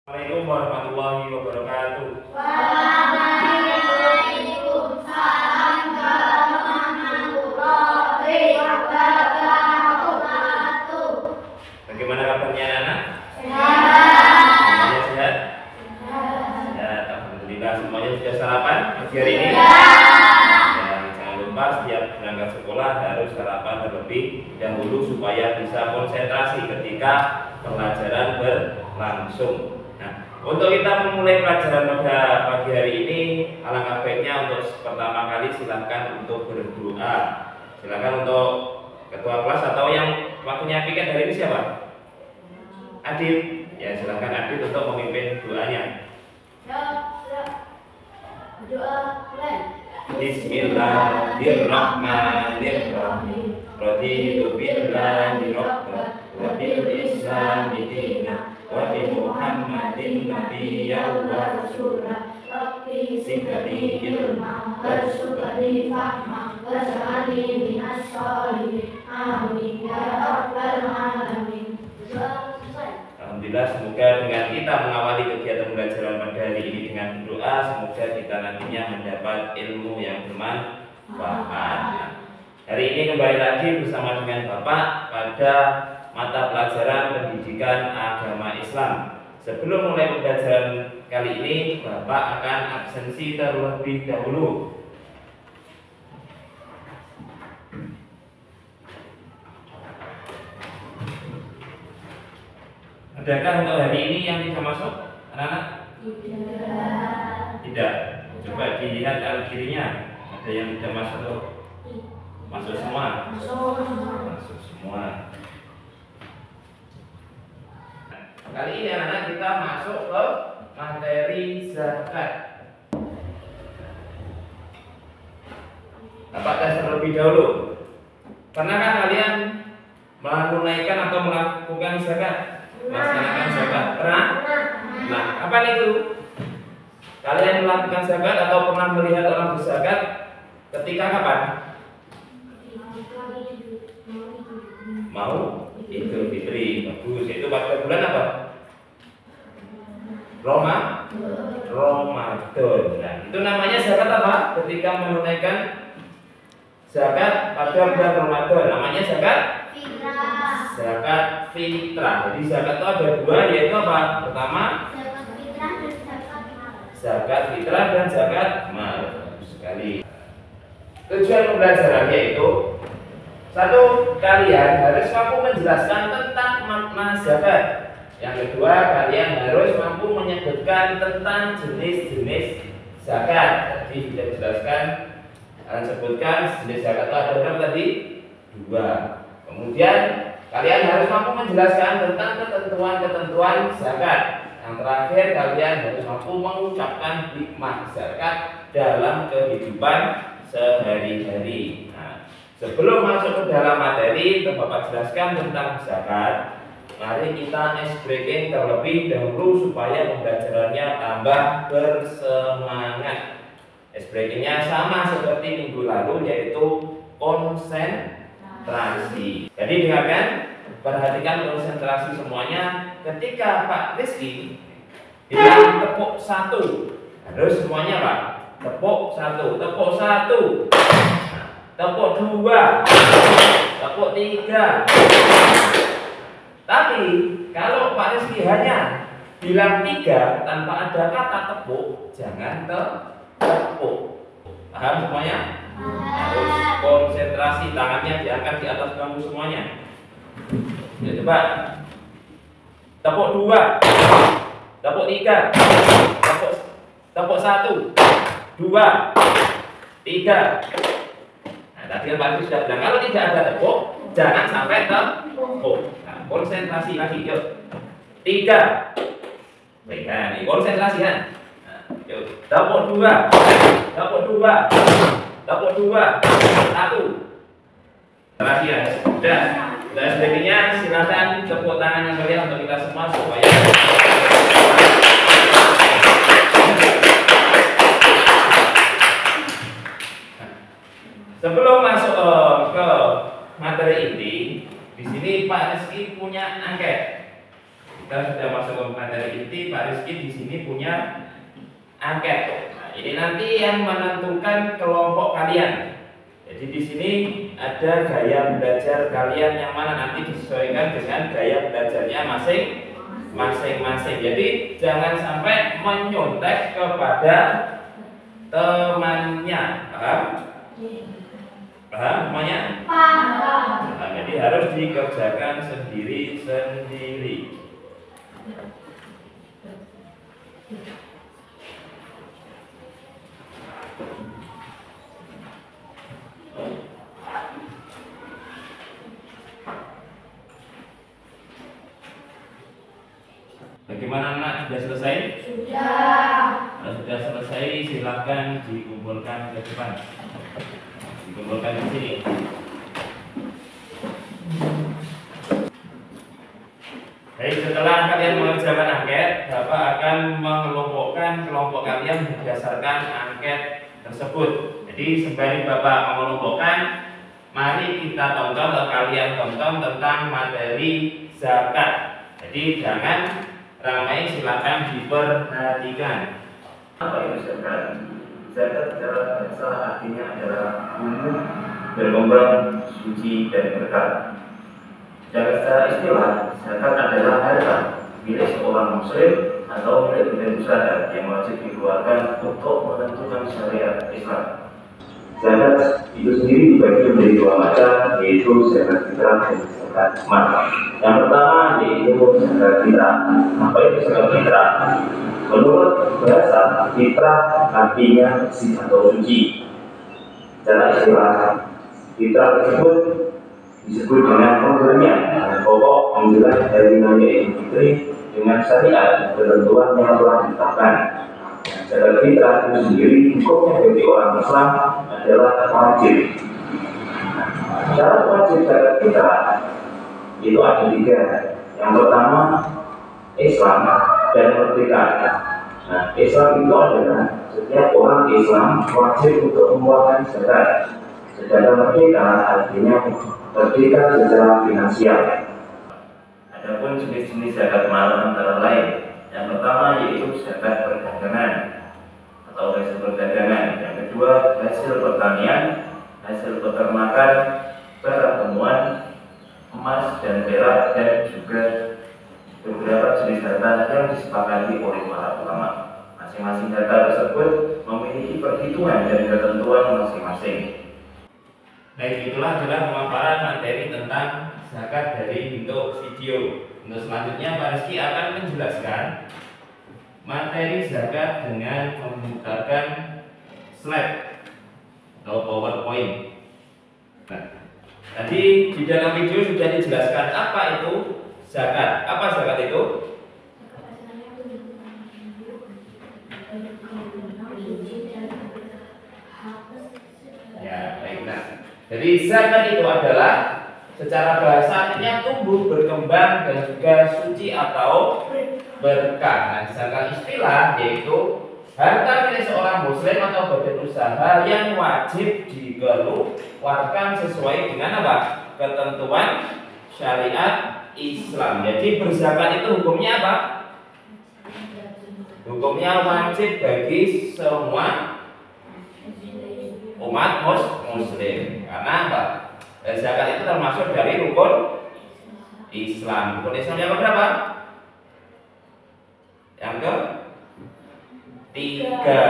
Assalamualaikum warahmatullahi wabarakatuh. Waalaikumsalam warahmatullahi wabarakatuh. Bagaimana kabarnya anak? Sehat. Semuanya sehat? Sehat, alhamdulillah. Semuanya sudah sarapan pagi hari ini? Dan jangan lupa setiap berangkat sekolah harus sarapan terlebih dahulu supaya bisa konsentrasi ketika pelajaran berlangsung. Untuk kita memulai pelajaran pada pagi hari ini, alangkah baiknya untuk pertama kali silahkan untuk berdoa. Silahkan untuk ketua kelas atau yang waktunya piket hari ini siapa? Adit. Ya, silahkan Adit untuk memimpin doanya. Doa mulai. Bismillahirrahmanirrahim. Raditu billahi rabban wa bil islami dinan wa bi Muhammadin nabiyyan wa rasulan. Rabbi zidni ilma warzuqni fahma waj'alni minas sholihin. Amin ya rabbal alamin. Doa selesai. Alhamdulillah, semoga dengan kita mengawali kegiatan pembelajaran pada hari ini dengan doa, semoga kita nantinya mendapat ilmu yang bermanfaat. Hari ini kembali lagi bersama dengan Bapak pada mata pelajaran pendidikan agama Islam. Sebelum mulai pembelajaran kali ini, Bapak akan absensi terlebih dahulu. Adakah untuk hari ini yang tidak masuk, anak-anak? Tidak. Coba dilihat al kirinya, ada yang tidak masuk? Masuk semua. Masuk semua. Kali ini anak-anak kita masuk ke materi zakat. Bapak tes terlebih dahulu. Pernahkah kalian menunaikan atau melakukan zakat? Melaksanakan zakat? Pernah? Nah, apa itu? Kalian melakukan zakat atau pernah melihat orang berzakat ketika kapan? Mau Idul Fitri. Bagus. Itu pada bulan apa? Ramadan. Nah, itu namanya zakat apa? Ketika menunaikan zakat pada bulan Ramadan, namanya zakat Fitrah. zakat fitrah. Jadi zakat itu ada dua, yaitu apa? Pertama, Zakat fitrah dan zakat mal. zakat fitrah dan zakat mal. Bagus sekali. Tujuan pembelajarannya itu, satu, kalian harus mampu menjelaskan tentang makna zakat. Yang kedua, kalian harus mampu menyebutkan tentang jenis-jenis zakat. Tadi sudah dijelaskan, kalian sebutkan jenis zakat itu ada berapa tadi? Dua. Kemudian kalian harus mampu menjelaskan tentang ketentuan-ketentuan zakat. Yang terakhir, kalian harus mampu mengucapkan hikmah zakat dalam kehidupan sehari-hari. Nah, sebelum masuk ke dalam materi, Bapak jelaskan tentang zakat. Mari kita ice breaking terlebih dahulu supaya pembelajarannya tambah bersemangat. Ice breakingnya sama seperti minggu lalu, yaitu konsentrasi. Jadi dengarkan, perhatikan konsentrasi semuanya. Ketika Pak Rizky bilang tepuk satu, harus semuanya Pak. Tepuk satu, tepuk satu, tepuk dua, tepuk tiga. Tapi kalau Pak Rizky hanya bilang tiga tanpa ada kata tepuk, jangan tepuk. Paham semuanya? Harus konsentrasi, tangannya diangkat di atas bambu semuanya. Ya, coba. Tepuk dua, tepuk tiga, tepuk satu, dua, tiga. Nah, tadi Pak Rizky sudah bilang kalau tidak ada tepuk, jangan sampai tepuk. Nah, konsentrasi lagi, yuk. Tiga. Baik, nah, ini konsentrasi kan. Nah, yuk. Tepuk dua, tepuk dua, tepuk dua, satu. Terakhir, sudah. Dan sebaiknya silakan tepuk tangan yang meriah untuk kita semua supaya sebelum masuk ke materi inti, di sini Pak Rizky punya angket. Kita sudah masuk ke materi inti, Pak Rizky di sini punya angket. Nah, ini nanti yang menentukan kelompok kalian. Jadi di sini ada gaya belajar kalian yang mana nanti disesuaikan dengan gaya belajarnya masing-masing. Jadi jangan sampai menyontek kepada temannya. Paham? Paham semuanya? Paham. Nah, jadi harus dikerjakan sendiri-sendiri. Bagaimana anak? Sudah selesai? Sudah. Kalau sudah selesai, silakan dikumpulkan ke depan. Dikumpulkan di sini. Baik, setelah kalian mengerjakan angket, Bapak akan mengelompokkan kelompok kalian berdasarkan angket tersebut. Jadi sembari Bapak mengelompokkan, mari kita tonton atau kalian tonton tentang materi zakat. Jadi jangan ramai, silakan diperhatikan. Apa itu zakat? Zakat secara bahasa artinya adalah umum, berkembang, suci dan berkah. Secara istilah, zakat adalah harta milik seorang muslim atau milik badan usaha yang wajib dikeluarkan untuk menentukan syariat Islam. Zakat itu sendiri dibagi menjadi dua macam, yaitu zakat fitrah dan zakat mal. Yang pertama yaitu zakat fitrah. Apa itu zakat fitrah? Menurut bahasa, fitrah artinya bersih atau suci. Secara istilah, fitrah tersebut disebut dengan pemberian pokok menjelang dari Raya Idul Fitri dengan syariat ketentuan yang telah ditetapkan. Zakat fitrah itu sendiri hukumnya bagi orang Islam adalah wajib. Syarat wajib zakat fitrah itu ada tiga. Yang pertama, Islam dan merdeka. Nah, Islam itu adalah setiap orang Islam wajib untuk mengeluarkan zakat. Sedangkan merdeka artinya merdeka secara finansial. Adapun jenis-jenis zakat mal antara lain, yang pertama yaitu zakat perdagangan atau hasil perdagangan. Yang kedua hasil pertanian, hasil peternakan, barang temuan, emas dan perak, dan juga beberapa jenis harta yang disepakati oleh para ulama. Masing-masing harta tersebut memiliki perhitungan dan ketentuan masing-masing. Baik, itulah adalah pemaparan materi tentang zakat dari bentuk video. Untuk selanjutnya Pak Rizky akan menjelaskan materi zakat dengan menggunakan slide atau PowerPoint. Nah, tadi di dalam video sudah dijelaskan apa itu zakat. Apa zakat itu? Ya, baik. Nah, jadi zakat itu adalah secara bahasa artinya tumbuh, berkembang, dan juga suci atau berkah. Nah, secara istilah yaitu harta milik seorang muslim atau badan usaha yang wajib dikeluarkan sesuai dengan apa? Ketentuan syariat Islam. Jadi berzakat itu hukumnya apa? Hukumnya wajib bagi semua umat muslim. Karena apa? Zakat itu termasuk dari rukun Islam. Rukun Islam yang berapa? Yang ketiga.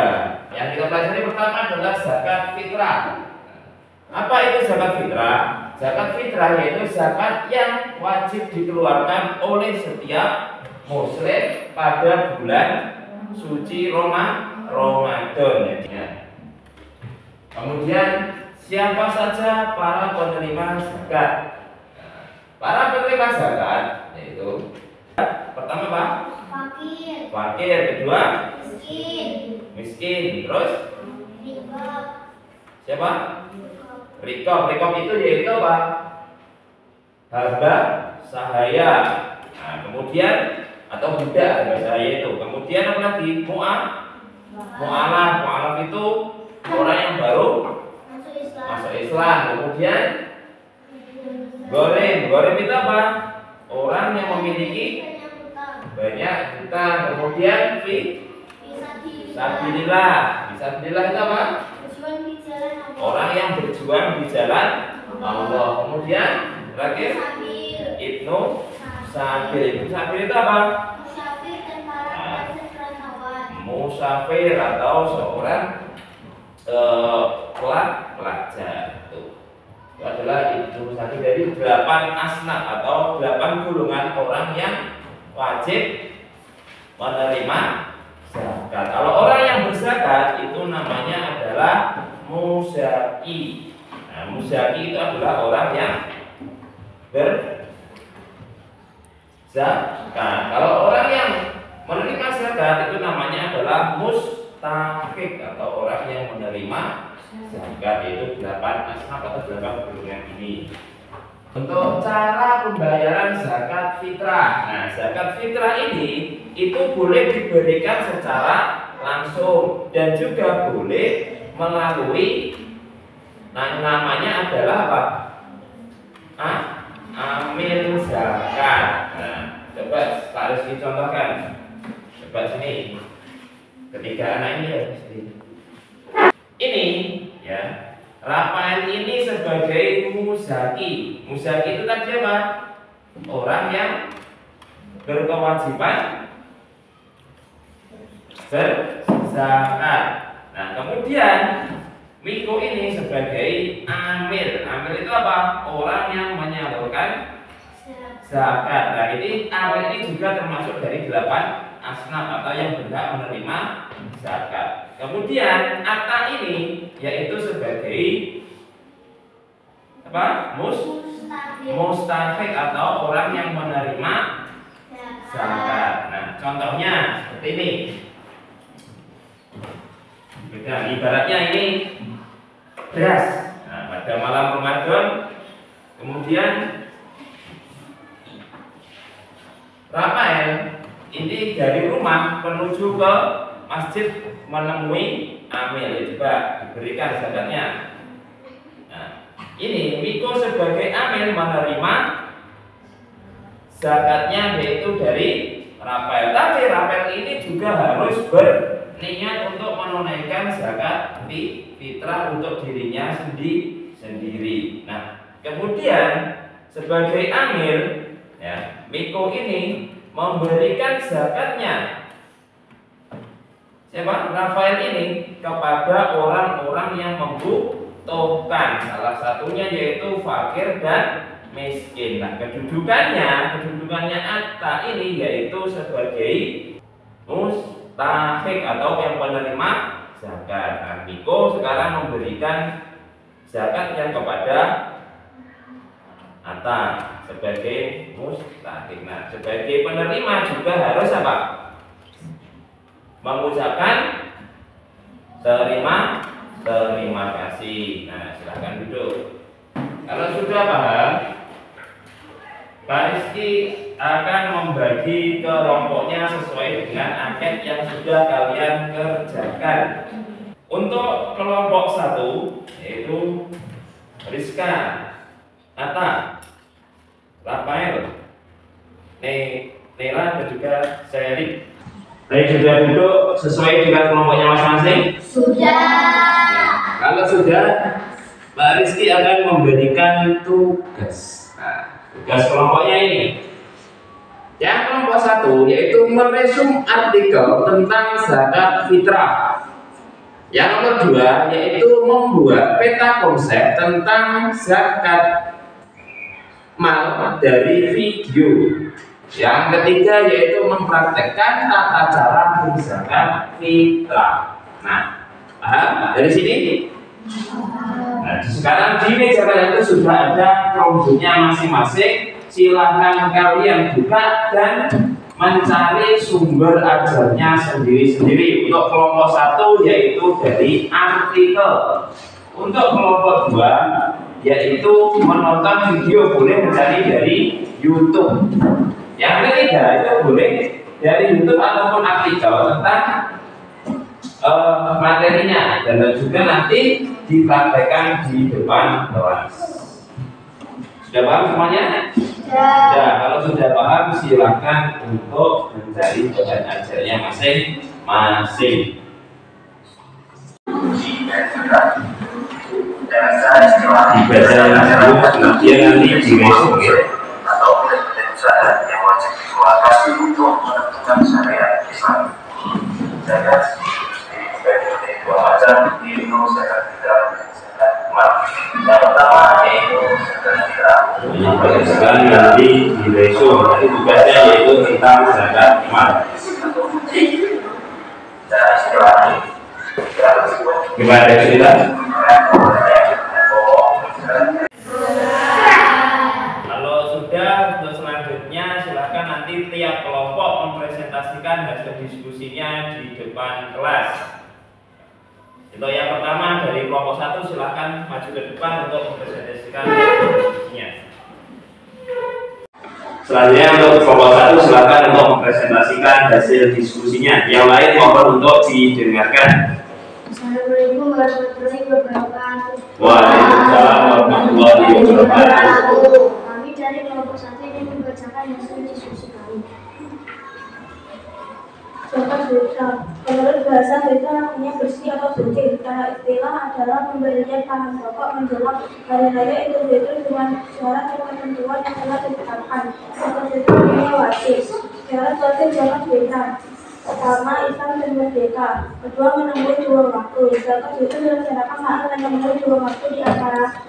Yang kita pelajari pertama adalah zakat fitrah. Apa itu zakat fitrah? Zakat fitrah yaitu zakat yang wajib dikeluarkan oleh setiap muslim pada bulan suci Ramadan. Kemudian siapa saja para penerima zakat? Para penerima zakat yaitu pertama Pak? Fakir. Fakir. Kedua? Miskin. Terus? Rikob. Siapa? Rikob itu yaitu apa? Hamba sahaya. Nah, kemudian atau budak hamba sahaya itu. Kemudian apa lagi? Mu'alaf itu orang yang baru masuk Islam. Kemudian gorim itu apa? Orang yang memiliki banyak hutang. Kemudian fisabilillah. Fisabilillah itu apa? Berjuang di jalan Allah. Orang yang berjuang di jalan Allah. Kemudian terakhir Ibnu Sabil. Ibnu Sabil itu apa? Musafir dan para perantauan. Musafir atau seorang pelajar. Itu adalah Ibnu Sabil dari 8 asnaf atau 8 golongan orang yang wajib menerima zakat. Kalau orang yang berzakat itu namanya adalah muzaki. Nah, muzaki itu adalah orang yang berzakat. Kalau orang yang menerima zakat itu namanya adalah mustahik atau orang yang menerima zakat, yaitu 8 asnaf atau 8 golongan ini. Untuk cara pembayaran zakat fitrah. Nah, zakat fitrah ini itu boleh diberikan secara langsung dan juga boleh melalui namanya adalah apa? Amil zakat. Nah, coba Pak Rizky contohkan. Coba sini. Ketiga anak ini ya, ini ya. Rafael ini sebagai muzaki. Muzaki itu tadi apa? Orang yang berkewajiban berzakat. Nah, kemudian Miko ini sebagai amil. Amil itu apa? Orang yang menyalurkan zakat. Nah, ini amil ini juga termasuk dari 8 asnaf atau yang berhak menerima zakat. Kemudian Atta ini yaitu sebagai apa? Mustahik atau orang yang menerima zakat. Nah, contohnya seperti ini. Nah, ibaratnya ini beras. Nah, pada malam Ramadan, kemudian Rafael ini dari rumah menuju ke masjid menemui amil. Coba diberikan zakatnya. Nah, ini Miko sebagai amil menerima zakatnya yaitu dari Rafael. Tapi Rafael ini juga harus berniat untuk menunaikan zakat fitrah untuk dirinya sendiri. Nah, kemudian sebagai amil, ya, Miko ini memberikan zakatnya siapa? Rafael ini kepada orang-orang yang membutuhkan. Salah satunya yaitu fakir dan miskin. Nah, kedudukannya Atta ini yaitu sebagai mustahik atau yang penerima zakat. Nah, Miko sekarang memberikan zakatnya kepada Atta sebagai mustahik. Nah, sebagai penerima juga harus apa? Mengucapkan terima kasih. Nah, silahkan duduk. Kalau sudah paham, Pak Rizky akan membagi kelompoknya sesuai dengan angket yang sudah kalian kerjakan. Untuk kelompok 1 yaitu Rizka, Atta, Rafael, Nera dan juga Seri. Baik, sudah duduk sesuai dengan kelompoknya masing-masing? Sudah. Nah, kalau sudah, Pak Rizky akan memberikan tugas. Nah, tugas kelompoknya ini. Yang kelompok 1 yaitu meresum artikel tentang zakat fitrah. Yang nomor 2 yaitu membuat peta konsep tentang zakat mal dari video. Yang ketiga yaitu mempraktekkan tata cara berzakat fitrah. Nah, paham dari sini? Nah, sekarang di meja kalian itu sudah ada promosinya masing-masing. Silahkan kalian buka dan mencari sumber ajarnya sendiri-sendiri. Untuk kelompok 1 yaitu dari artikel. Untuk kelompok 2 yaitu menonton video, boleh mencari dari YouTube. Yang ketiga itu boleh dari YouTube ataupun artikel tentang materinya, dan juga nanti dipraktekkan di depan kelas. Sudah paham semuanya? Ya. Kalau sudah paham silahkan untuk dari bahan ajarnya masing-masing. Dibaca dulu, kemudian nanti diresum ya. Atau usaha yang wajib dikeluarkan untuk menentukan syariat Islam. Zakat dibagi dua macam, yaitu zakat fitrah dan zakat mal. Yang pertama yaitu zakat fitrah. Sekali nanti diresum, nanti tugasnya yaitu tentang zakat mal. Cara istilahnya Gimana ada cerita? Kalau sudah, untuk selanjutnya silakan nanti tiap kelompok mempresentasikan hasil diskusinya di depan kelas. Untuk yang pertama dari kelompok 1 silakan maju ke depan untuk mempresentasikan hasil diskusinya. Selanjutnya untuk kelompok 1 silakan untuk mempresentasikan hasil diskusinya. Yang lain mohon untuk didengarkan. Assalamualaikum warahmatullahi wabarakatuh. Waalaikumsalam warahmatullahi wabarakatuh. Kami dari kelompok 1 ini membacakan hasil diskusi kami. Zakat fitrah. Menurut bahasa fitrah artinya bersih atau suci. Secara istilah adalah pemberian bahan pokok menjelang hari raya Idul Fitri dengan syarat dan ketentuan yang telah ditetapkan. Zakat fitrah ini wajib. Syarat wajib zakat fitrah. Pertama, Islam dan merdeka. Kedua, menemui 2 waktu. Zakat itu dilaksanakan saat menemui 2 waktu di antaranya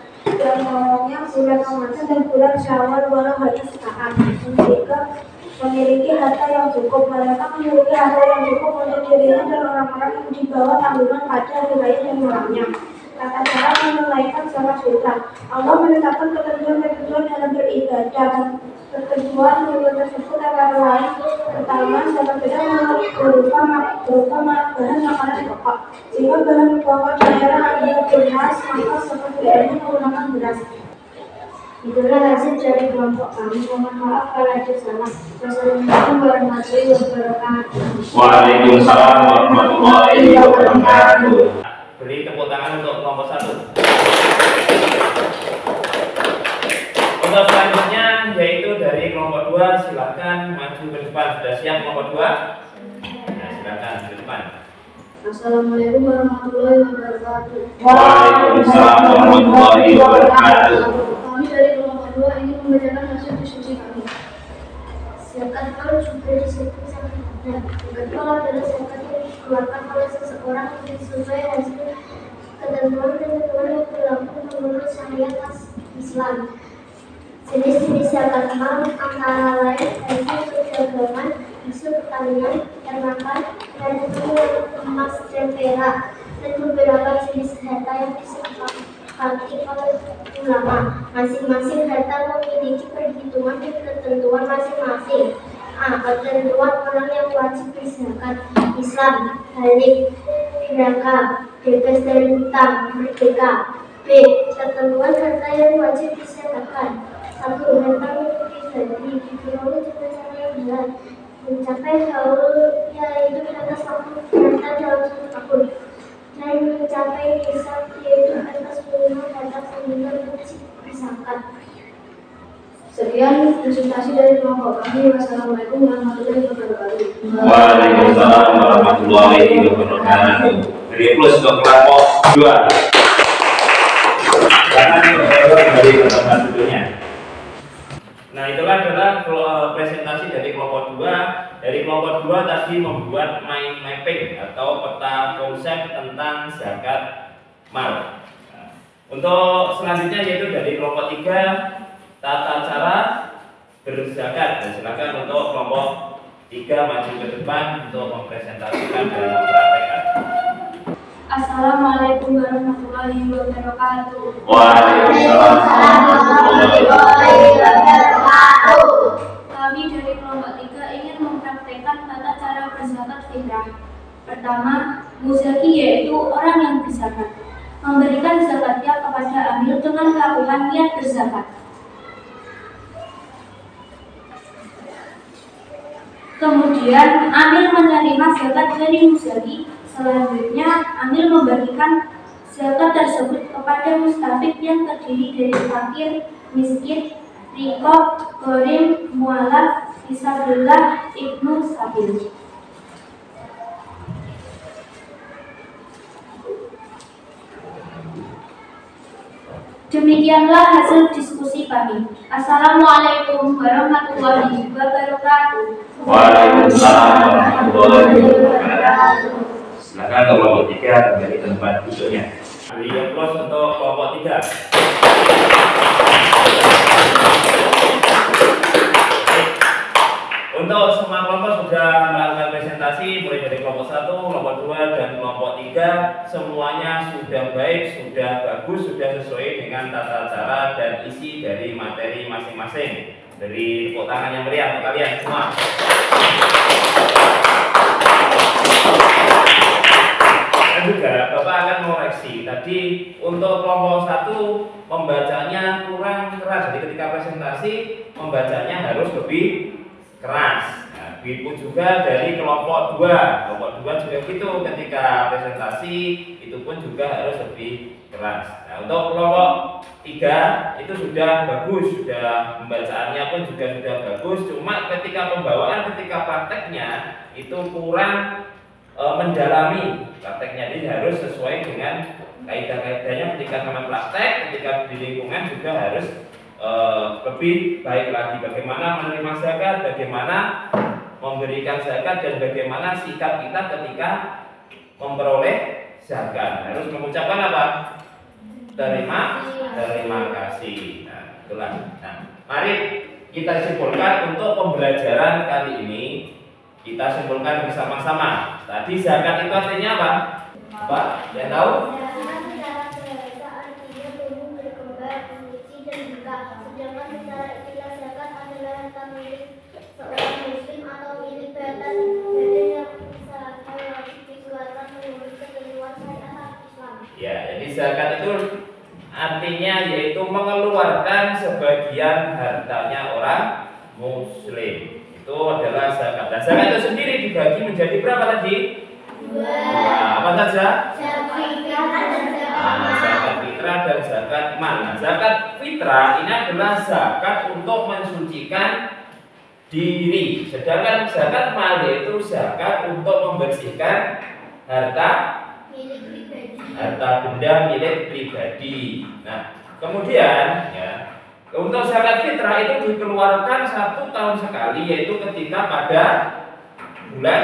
bulan Ramadan dan bulan Syawal walau hanya sesaat. Ketiga, memiliki harta yang cukup. Mereka memiliki harta yang cukup untuk dirinya dan orang-orang yang di bawah tanggungan pada hari raya dan malamnya. Tata cara menunaikan zakat fitrah. Allah menetapkan ketentuan-ketentuan dalam beribadah. Ketentuan tersebut antara lain: pertama, zakat fitrah berupa bahan makanan pokok. Jika bahan pokok daerah adalah beras, maka zakat fitrahnya menggunakan beras. Itulah hasil dari kelompok kami. Mohon maaf kalau ada salah. Wassalamualaikum warahmatullahi wabarakatuh. Waalaikumsalam warahmatullahi wabarakatuh. Beri tepuk tangan untuk kelompok 1. Untuk selanjutnya yaitu dari kelompok 2, silakan maju ke depan. Sudah siap kelompok 2? Nah, silakan ke depan. Assalamualaikum warahmatullahi wabarakatuh. Waalaikumsalam warahmatullahi wabarakatuh. Kami dari kelompok 2 ini membacakan hasil diskusi kami. Zakat mal juga disebut zakat fitrah. Zakat mal adalah zakat yang dikeluarkan oleh seseorang sesuai hasil ketentuan-ketentuan yang berlaku menurut syariat Islam. Jenis-jenis zakat mal antara lain hasil perdagangan, hasil pertanian, ternakan, dan emas dan perak, dan beberapa jenis harta yang disepakati oleh ulama. Masing-masing harta memiliki perhitungan dan ketentuan masing-masing. A. Ketentuan orang yang wajib berzakat. Islam, balik, neraka, bebas dari hutang, merdeka. B. Ketentuan harta yang wajib dizakatkan. 1. Harta milik pribadi diperoleh dengan cara yang halal, mencapai haul yaitu di atas 60 harta dalam 1 tahun, dan mencapai nisab yaitu atas minimal harta sehingga wajib berzakat. Sekian presentasi dari kelompok kami. Wassalamualaikum warahmatullahi wabarakatuh. Waalaikumsalam warahmatullahi wabarakatuh. Beri plus untuk kelompok 2. Silakan dari tempat duduknya. Nah, itulah adalah presentasi dari kelompok 2. Dari kelompok 2 tadi membuat mind mapping atau peta konsep tentang zakat mal. Nah, untuk selanjutnya yaitu dari kelompok 3, tata cara berzakat. Dan silakan untuk kelompok 3 maju ke depan untuk mempresentasikan dan mempraktekkan. Assalamualaikum warahmatullahi wabarakatuh. Waalaikumsalam warahmatullahi wabarakatuh. Kami dari kelompok 3 ingin mempraktekkan tata cara berzakat fitrah. Pertama, muzaki yaitu orang yang berzakat. Memberikan zakatnya kepada amil dengan melakukan niat berzakat. Kemudian amil menerima zakat dari muzaki. Selanjutnya, amil membagikan zakat tersebut kepada mustafid yang terdiri dari fakir, miskin, riqab, gharim, mu'allaf, Fisabilillah Ibnu Sabil. Demikianlah hasil diskusi kami. Assalamualaikum warahmatullahi wabarakatuh. Waalaikumsalam warahmatullahi wabarakatuh. Silakan kelompok 3 kembali tempat duduknya. Beri aplaus untuk kelompok 3. Untuk semua kelompok sudah melakukan presentasi, mulai dari kelompok 1, kelompok 2, dan kelompok 3. Semuanya sudah baik, sudah bagus, sudah sesuai dengan tata cara dan isi dari materi masing-masing. Dari tepuk tangan yang meriah untuk kalian semua. Dan juga Bapak akan mengoreksi. Tadi untuk kelompok 1 membacanya kurang keras. Jadi ketika presentasi membacanya harus lebih keras. Nah, begitu juga dari kelompok 2. Kelompok 2 juga gitu, ketika presentasi itu pun juga harus lebih keras. Nah, untuk kelompok 3 itu sudah bagus, sudah pembacaannya pun juga sudah bagus. Cuma ketika pembawaan, ketika prakteknya itu kurang mendalami prakteknya. Jadi harus sesuai dengan kaidah-kaidahnya ketika sama praktek, ketika di lingkungan juga harus lebih baik lagi. Bagaimana menerima zakat, bagaimana memberikan zakat, dan bagaimana sikap kita ketika memperoleh zakat. Harus mengucapkan apa? Terima kasih. Nah, itulah. Nah, mari kita simpulkan untuk pembelajaran kali ini. Kita simpulkan bersama-sama. Tadi zakat itu artinya apa? Apa? Yang tahu? Sedangkan secara istilah zakat adalah harta milik seorang muslim atau milik badan yang bisa wajib dikeluarkan menurut ketentuan syariat Islam. Ya, jadi zakat itu artinya yaitu mengeluarkan sebagian hartanya orang muslim. Itu adalah zakat. Dan zakat itu sendiri dibagi menjadi berapa tadi? 2. Apa saja? Zakat fitrah dan zakat mal. Nah, zakat fitrah ini adalah zakat untuk mensucikan diri. Sedangkan zakat mal yaitu zakat untuk membersihkan harta benda milik pribadi. Nah, kemudian ya, untuk zakat fitrah itu dikeluarkan 1 tahun sekali, yaitu ketika pada bulan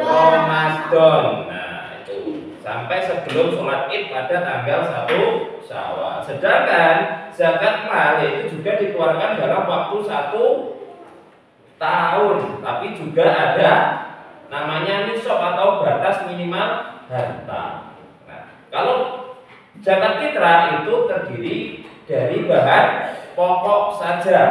Ramadan. Nah, itu sampai sebelum sholat Id pada tanggal 1 Syawal. Sedangkan zakat mal itu juga dikeluarkan dalam waktu 1 tahun, tapi juga ada namanya nisab atau batas minimal harta. Nah, kalau zakat fitrah itu terdiri dari bahan pokok saja.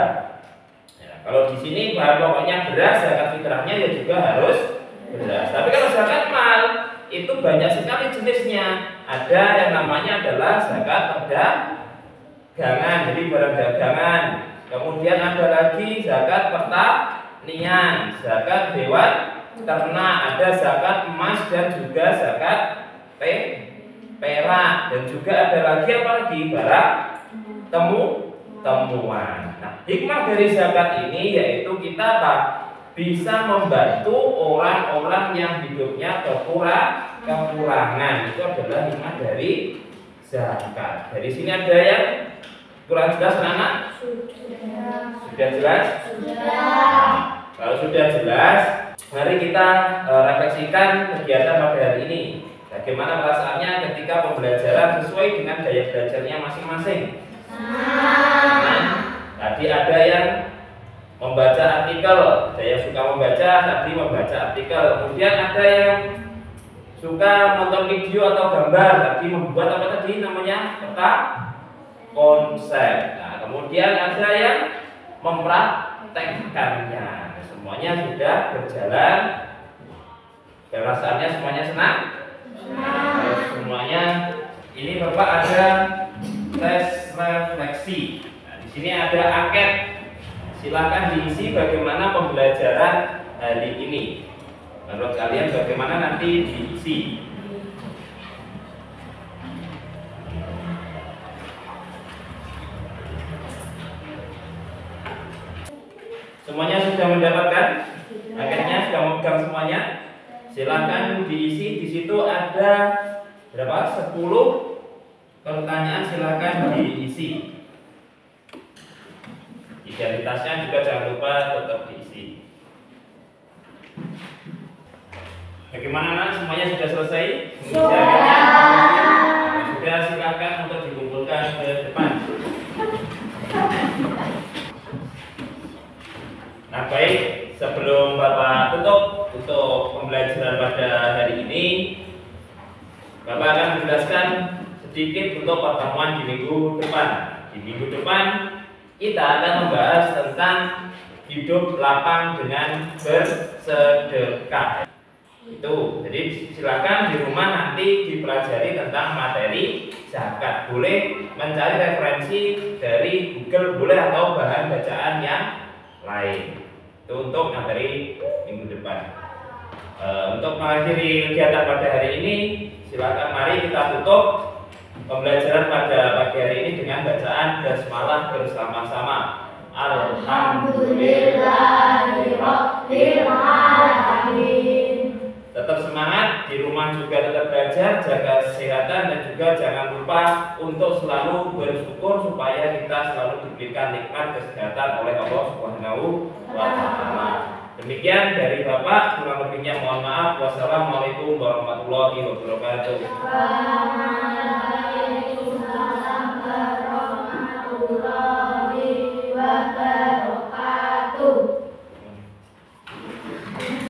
Ya, kalau di sini bahan pokoknya beras, zakat fitrahnya ya juga harus beras. Tapi kalau zakat mal itu banyak sekali jenisnya. Ada yang namanya adalah zakat perdagangan, jadi barang dagangan. Kemudian ada lagi zakat pertanian, zakat hewan ternak, ada zakat emas dan juga zakat perak, dan juga ada lagi apa lagi? Barang temuan. Nah, hikmah dari zakat ini yaitu kita bisa membantu orang-orang yang hidupnya kekurangan. Itu adalah hikmah dari zakat. Dari sini ada yang kurang jelas, anak? Sudah jelas? Sudah. Kalau sudah jelas, mari kita refleksikan kegiatan pada hari ini. Bagaimana perasaannya ketika pembelajaran sesuai dengan gaya belajarnya masing-masing? Tadi ada yang membaca artikel, saya suka membaca, tadi membaca artikel. Kemudian ada yang suka nonton video atau gambar, tadi membuat apa tadi namanya? Peta konsep. Nah, kemudian ada yang mempraktekkannya. Semuanya sudah berjalan. Perasaannya semuanya senang? Semuanya. Ini Bapak ada tes refleksi. Nah, di sini ada angket. Silakan diisi bagaimana pembelajaran hari ini. Menurut kalian bagaimana nanti diisi? Semuanya sudah mendapatkan? Akhirnya sudah memegang semuanya. Silakan diisi. Di situ ada berapa? 10 pertanyaan, silakan diisi. Identitasnya juga jangan lupa tetap diisi. Bagaimana anak? Semuanya sudah selesai? Sudah, silakan untuk dikumpulkan ke depan. Nah baik, sebelum Bapak tutup untuk pembelajaran pada hari ini, Bapak akan menjelaskan sedikit untuk pertemuan di minggu depan. Di minggu depan kita akan membahas tentang hidup lapang dengan bersedekah. Itu, jadi silakan di rumah nanti dipelajari tentang materi zakat. Boleh mencari referensi dari Google, boleh, atau bahan bacaan yang lain. Itu untuk materi minggu depan. Untuk mengakhiri kegiatan pada hari ini, silakan mari kita tutup pembelajaran pada pagi hari ini dengan bacaan basmalah bersama-sama. Alhamdulillahirabbil alamin. Tetap semangat, di rumah juga tetap belajar, jaga kesehatan, dan juga jangan lupa untuk selalu bersyukur supaya kita selalu diberikan nikmat kesehatan oleh Allah Subhanahu wa Ta'ala. Demikian dari Bapak, kurang lebihnya mohon maaf. Wassalamualaikum warahmatullahi wabarakatuh.